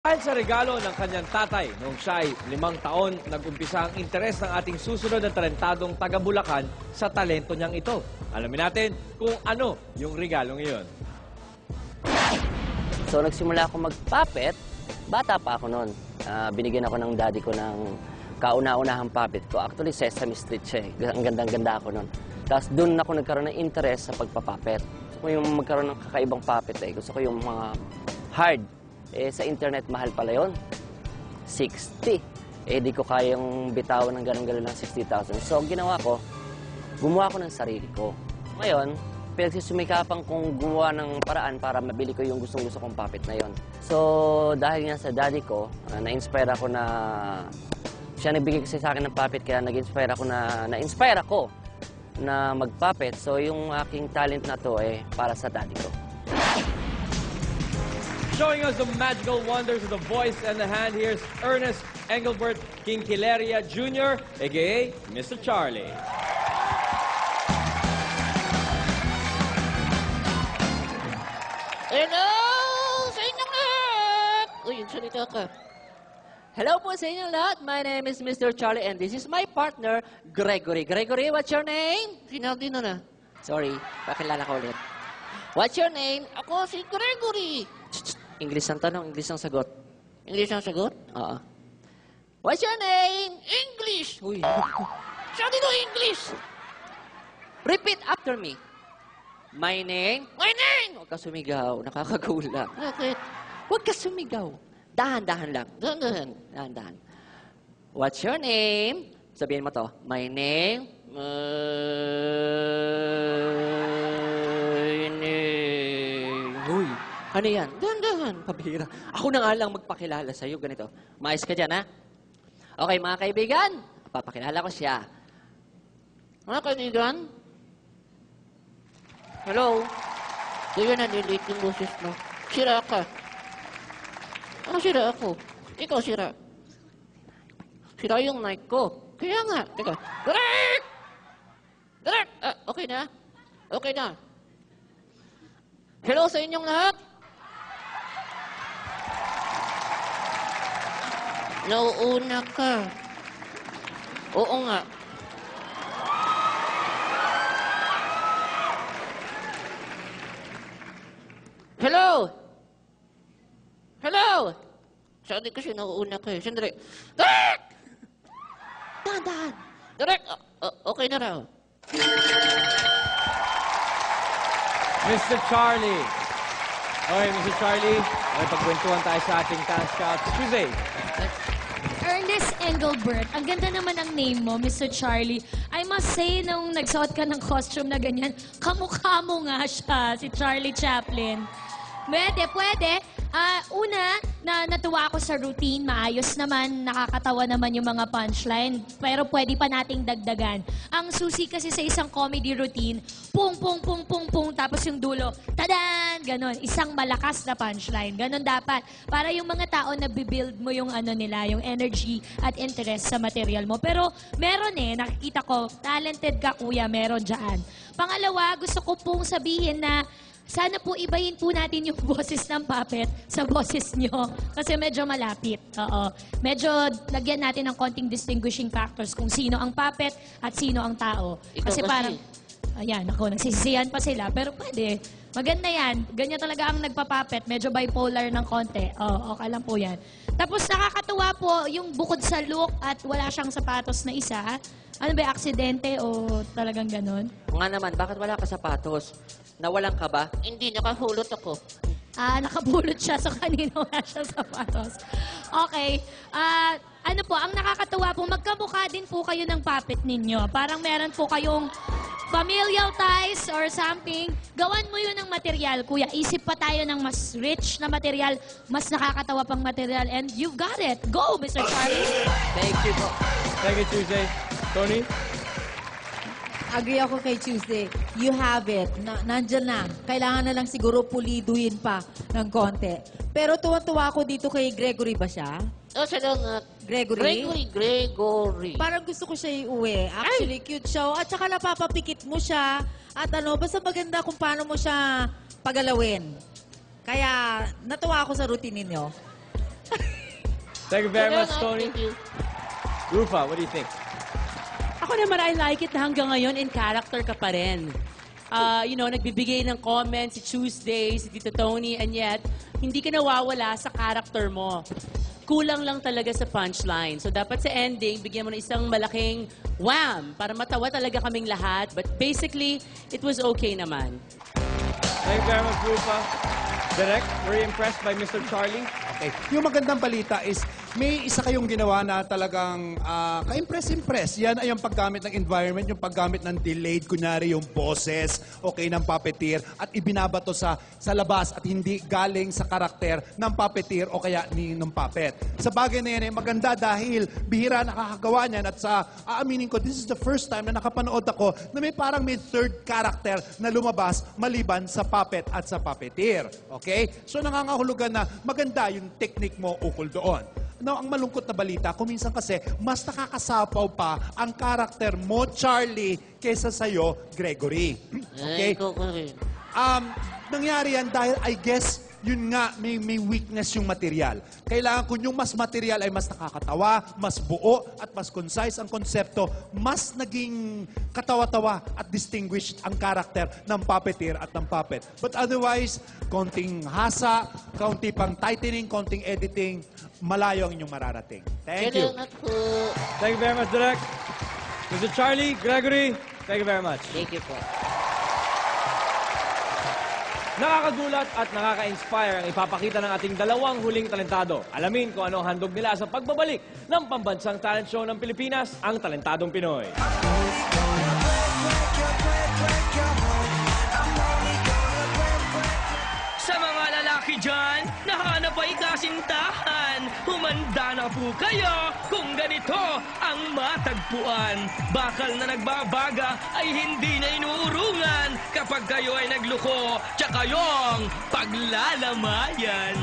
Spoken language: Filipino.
Dahil sa regalo ng kanyang tatay noong siya ay 5 taon, nag-umpisa ang interes ng ating susunod na talentadong taga-Bulacan sa talento niyang ito. Alamin natin kung ano yung regalong iyon. So nagsimula ako mag-puppet, bata pa ako noon. Binigyan ako ng daddy ko ng kauna-unahang puppet ko. Actually, Sesame Street siya eh. Ang gandang-ganda ako noon. Tapos doon ako nagkaroon ng interest sa pagpapuppet. Gusto ko yung magkaroon ng kakaibang puppet eh. Gusto ko yung mga hard. Sa internet, mahal pala yun. 60. Di ko kayang bitawan ng ganun-ganun ng 60,000. So, ang ginawa ko, gumawa ko ng sarili ko. Ngayon, pinagsisumikapan kong gumawa ng paraan para mabili ko yung gustong-gusto kong puppet na yon. So, dahil nga sa daddy ko, na-inspire ako na... Siya nagbigay kasi sa akin ng puppet, kaya nag-inspire ako na mag-puppet. So, yung aking talent na to para sa daddy ko. Showing us the magical wonders of the voice and the hand, here's Ernest Engelbert Quinquileria Jr., a.k.a. Mr. Charlie. Hello sa inyong lahat! Uy, salita ka. Hello po sa inyong lahat. My name is Mr. Charlie and this is my partner, Gregory. Gregory, what's your name? Sinabi na na. Sorry, pakilala ko ulit. What's your name? Ako si Gregory. English ang tanong, English ang sagot. English ang sagot? Oo. What's your name? English! Uy. Sabi ko English! Repeat after me. My name? My name! Huwag ka sumigaw, nakakagulat. Bakit? Huwag ka sumigaw. Dahan-dahan lang. Dahan-dahan. Dahan-dahan. What's your name? Sabihin mo to. My name? My name. Uy. Ano yan? Dahan-dahan. Pabihira. Ako na nga lang magpakilala sa'yo. Ganito. Maayos ka dyan, ha? Okay, mga kaibigan. Papakilala ko siya. Mga kaibigan? Hello? Kaya nalilate yung boses mo. Sira ka. Sira ako. Ikaw sira. Sira yung mic ko. Kaya nga. Teka. Direk! Direk! Okay na? Okay na. Hello sa inyong lahat. Nauuna ka. Oo nga. Hello! Hello! Sabi kasi nauuna ka eh. Sandali. Direk! Dahan-dahan. Direk! Okay na raw. Mr. Charlie. Okay, Mr. Charlie, may pagkwentuhan tayo sa ating Task Out Tuesday. Ernest Engelbert. Ang ganda naman ang name mo, Mr. Charlie. I must say, nung nagsuot ka ng costume na ganyan, kamukha mo nga siya, si Charlie Chaplin. Pwede. Una, natuwa ako sa routine. Maayos naman, nakakatawa naman yung mga punchline. Pero pwede pa nating dagdagan. Ang susi kasi sa isang comedy routine, pung, pung, pung, pung, pung, tapos yung dulo, tadan! Ganon. Isang malakas na punchline. Ganon dapat. Para yung mga tao na bibuild mo yung ano nila, yung energy at interest sa material mo. Pero meron nakikita ko, talented ka kuya, meron dyan. Pangalawa, gusto ko pong sabihin na sana po ibahin po natin yung boses ng puppet sa boses nyo. Kasi medyo malapit. Oo. Medyo lagyan natin ng konting distinguishing factors kung sino ang puppet at sino ang tao. Kasi parang, ayan, ako, nagsisisiyan pa sila. Pero pwede. Maganda yan. Ganyan talaga ang nagpa-puppet. Medyo bipolar ng konti. Okay lang po yan. Tapos nakakatuwa po yung bukod sa look at wala siyang sapatos na isa. Ano ba, aksidente o talagang ganon? Nga naman, bakit wala ka sapatos? Nawalan ka ba? Hindi, nakahulot ako. Nakabulot siya, so kanina wala siyang sapatos. Okay. Ano po, ang nakakatuwa po, magkamukha din po kayo ng puppet ninyo. Parang meron po kayong familial ties or something. Gawan mo yun ng material, kuya. Isip pa tayo ng mas rich na material, mas nakakatawa pang material, and you've got it. Go, Mr. Charlie! Thank you po. Thank you, Tuesday. Tony? Agree ako kay Tuesday. You have it. Nandyan na. Kailangan na lang siguro puliduin pa ng konti. Pero tuwan-tuwa ako dito kay Gregory ba siya? Salamat. Gregory? Gregory. Parang gusto ko siya iuwi. Actually, cute siya. At saka napapapikit mo siya. At basta maganda kung paano mo siya pagalawin. Kaya natuwa ako sa routine ninyo. Thank you very Kaya much, nga, Tony. thank you. Rufa, what do you think? Ako naman, I like it na hanggang ngayon in character ka pa rin. Nagbibigay ng comments si Tuesday, si Tito Tony, and yet, hindi ka nawawala sa character mo. Kulang lang talaga sa punchline. So, dapat sa ending, bigyan mo ng isang malaking wham para matawa talaga kaming lahat. But basically, it was okay naman. Thank you very much, Rufa. Direk, were you impressed by Mr. Charlie? Okay. Yung magandang balita is may isa kayong ginawa na talagang ka-impress. Yan ay yung paggamit ng environment, yung paggamit ng delayed, kunyari yung boses, okay, ng puppeteer, at ibinabato sa labas at hindi galing sa karakter ng puppeteer o kaya ng puppet. Sa bagay na yan ay maganda dahil bihira nakakagawa niyan at sa aaminin ko, this is the first time na nakapanood ako na may third character na lumabas maliban sa puppet at sa puppeteer. Okay? So nangangahulugan na maganda yung technique mo ukol doon. Now, ang malungkot na balita, kuminsan kasi, mas nakakasapaw pa ang karakter mo, Charlie, kesa sa'yo, Gregory. Okay? Ay, ko rin. Nangyari yan dahil, I guess, yun nga, may weakness yung material. Kailangan kung yung mas material ay mas nakakatawa, mas buo, at mas concise ang konsepto, mas naging katawa-tawa at distinguished ang karakter ng puppeteer at ng puppet. But otherwise, konting hasa, konti pang tightening, konting editing, malayo ang inyong mararating. Thank you. Salamat po. Thank you very much, Direk. Mr. Charlie, Gregory, thank you very much. Thank you po. Nakakagulat at nakaka-inspire ang ipapakita ng ating dalawang huling talentado. Alamin kung ano ang handog nila sa pagbabalik ng pambansang talent show ng Pilipinas, ang Talentadong Pinoy. Sa mga lalaki dyan, nahanap ay kasintahan. Humanda na po kayo kung ganito ang matagpuan. Bakal na nagbabaga ay hindi na inuurungan kapag kayo ay nagluko, tsaka kayong paglalamayan.